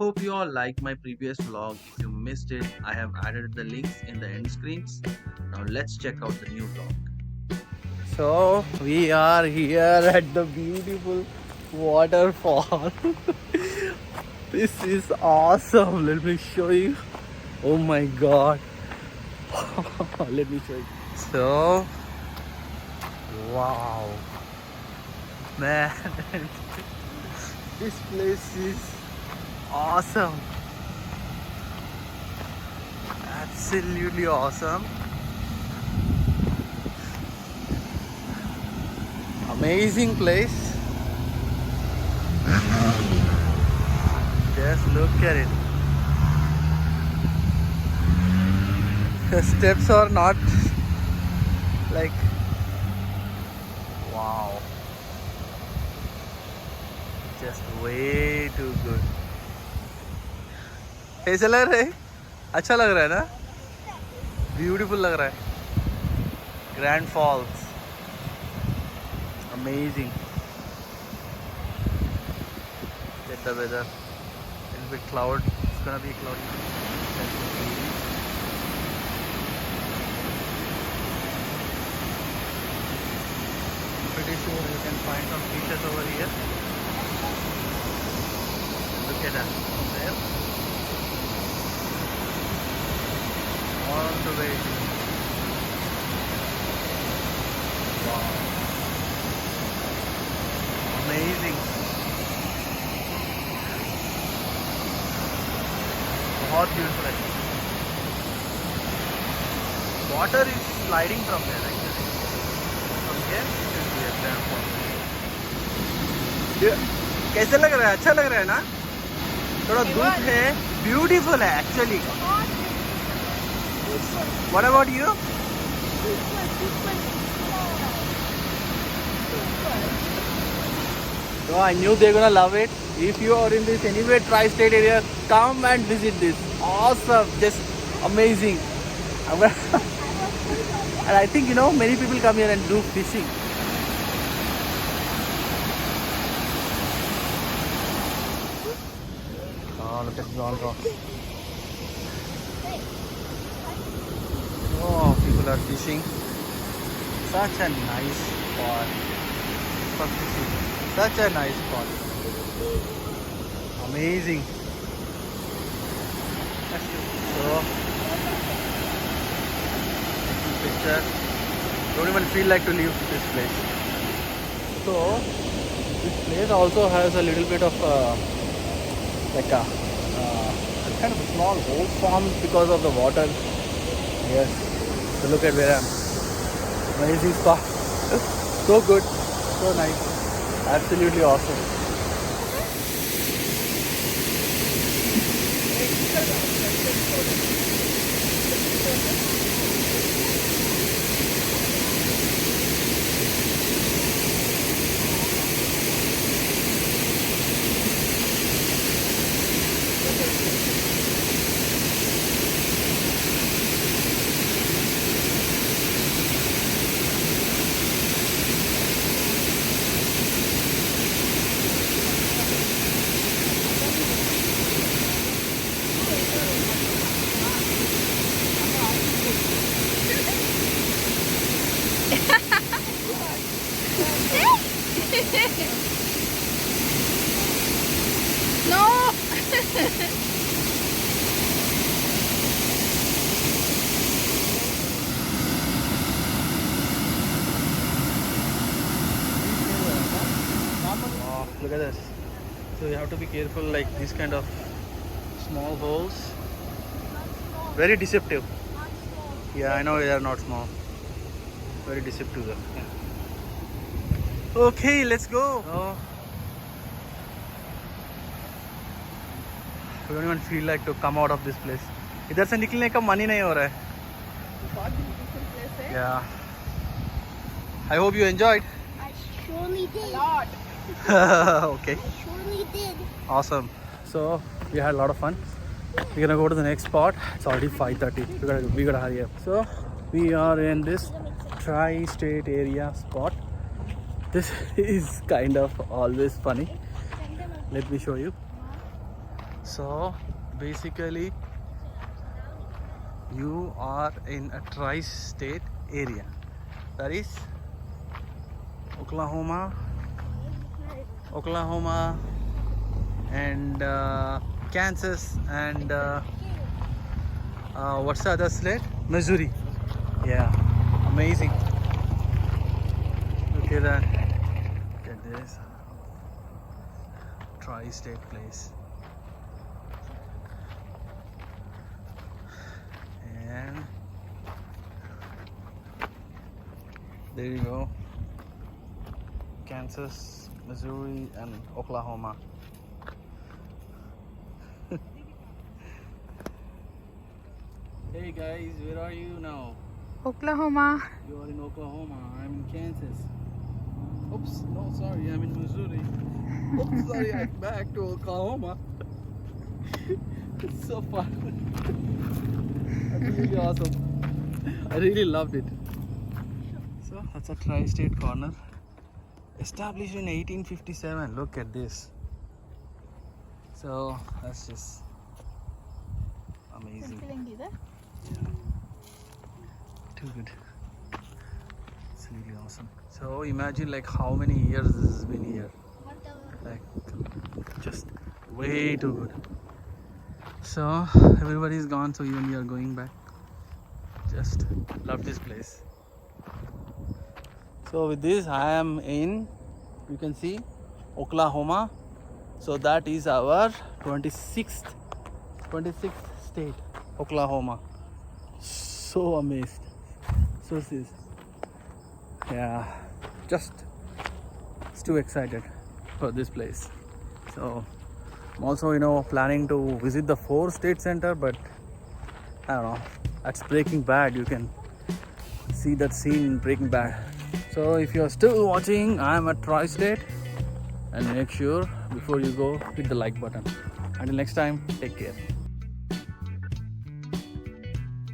Hope you all liked my previous vlog. If you missed it, I have added the links in the end screens. Now let's check out the new vlog. So we are here at the beautiful waterfall. This is awesome. Let me show you. Oh my god. Let me show you. So wow. Man, this place is awesome. Absolutely awesome. Amazing place. Just look at it. The steps are not like wow. Just way too good. कैसा लग रहा है? अच्छा लग रहा है ना? Beautiful लग रहा है. Grand Falls. Amazing. Get the weather. A little bit cloud. It's gonna be cloudy. Pretty sure you can find some fishes over here. Look at that from there. All the way. Wow. Amazing. बहुत beautiful है. Water is sliding from there actually. From here you can see a grand fall. कैसे लग रहा है? अच्छा लग रहा है ना? थोड़ा धूप है. Beautiful है actually. What about you? So I knew they're gonna love it. If you are in this anywhere tri-state area, come and visit this. Awesome, just amazing. And I think many people come here and do fishing. Oh, look at the rocks. Oh, people are fishing. Such a nice spot for fishing. Such a nice spot. Amazing. So, picture. Don't even feel like to leave this place. So, this place also has a little bit of like a kind of a small hole formed because of the water. Yes. So look at where I am. Amazing spot. So good. So nice. Absolutely awesome. No! Wow, look at this. So you have to be careful, like these kind of small holes. Very deceptive. Yeah, I know they are not small. Very deceptive though. Yeah. Okay, let's go. Oh. We don't even feel like to come out of this place. इधर से निकलने का मन ही नहीं हो रहा है. बहुत beautiful place है. Yeah. I hope you enjoyed. I surely did. A lot. Okay. I surely did. Awesome. So we had a lot of fun. We're gonna go to the next spot. It's already 5:30. We gotta hurry up. So we are in this tri-state area spot. This is kind of always funny. Let me show you. So basically you are in a tri-state area, that is Oklahoma and Kansas and what's the other state? Missouri. Yeah, amazing. Look at that. Look at this tri-state place. And there you go. Kansas, Missouri and Oklahoma. Hey guys, where are you now? Oklahoma. You are in Oklahoma, I'm in Kansas. Oops, no sorry, I'm in Missouri. Oops, sorry, I'm back to Oklahoma. It's so fun. That's really awesome. I really loved it. So that's a tri-state corner. Established in 1857. Look at this. So that's just amazing. Too good. It's really awesome. So imagine like how many years this has been here. Like just way too good. So everybody's gone, so even we are going back. Just love this place. So with this I am in, you can see, Oklahoma. So that is our 26th state, Oklahoma. So amazed. So this, yeah, just too excited for this place. So I'm also planning to visit the 4-state center, but I don't know, that's Breaking Bad. You can see that scene in Breaking Bad. So if you're still watching, I'm at Tri-State, and make sure before you go hit the like button. Until next time, take care.